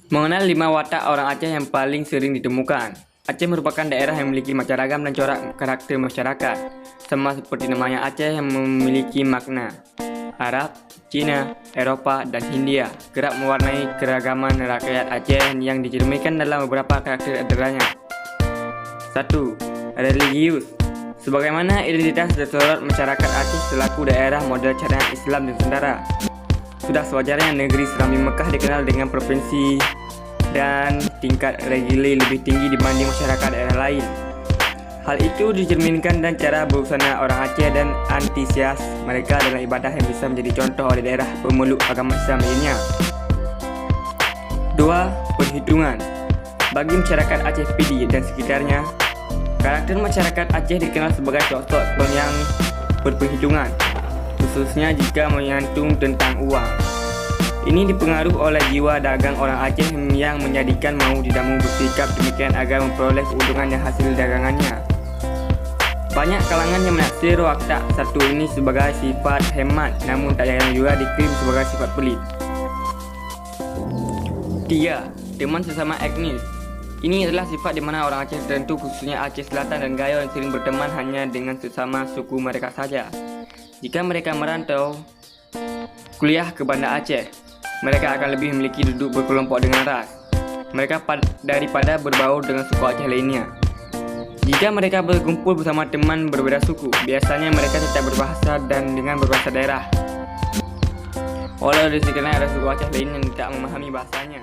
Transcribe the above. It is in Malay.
Mengenal 5 watak orang Aceh yang paling sering ditemukan. Aceh merupakan daerah yang memiliki macam ragam dan corak karakter masyarakat. Sama seperti namanya Aceh yang memiliki makna Arab, Cina, Eropah, dan Hindia kerap mewarnai keragaman rakyat Aceh yang dicerminkan dalam beberapa karakter antaranya. 1. Religius. Sebagaimana identitas tersorot masyarakat Aceh selaku daerah model syariat Islam Nusantara, sudah sewajarnya negeri Serambi Mekah dikenal dengan provinsi dan tingkat religi lebih tinggi dibanding masyarakat daerah lain. Hal itu dicerminkan dan cara berbusana orang Aceh dan antusias mereka dalam ibadah yang bisa menjadi contoh oleh daerah pemeluk agama Islam lainnya. 2. Perhitungan. Bagi masyarakat Aceh Pidi dan sekitarnya, karakter masyarakat Aceh dikenal sebagai sosok yang berperhitungan, khususnya jika menyantung tentang uang. Ini dipengaruhi oleh jiwa dagang orang Aceh yang menjadikan mau tidak mau bersikap demikian agar memperoleh keuntungan yang hasil dagangannya. Banyak kalangan yang menaksir watak satu ini sebagai sifat hemat, namun tak jarang juga diklaim sebagai sifat pelit. 3. Teman sesama etnis. Ini adalah sifat di mana orang Aceh tertentu, khususnya Aceh Selatan dan Gayo, yang sering berteman hanya dengan sesama suku mereka saja. Jika mereka merantau kuliah ke Banda Aceh, mereka akan lebih memiliki duduk berkelompok dengan ras mereka daripada berbaur dengan suku Aceh lainnya. Jika mereka berkumpul bersama teman berbeda suku, biasanya mereka tetap berbahasa dan dengan berbahasa daerah, walau di sekitarnya ada suku Aceh lain yang tidak memahami bahasanya.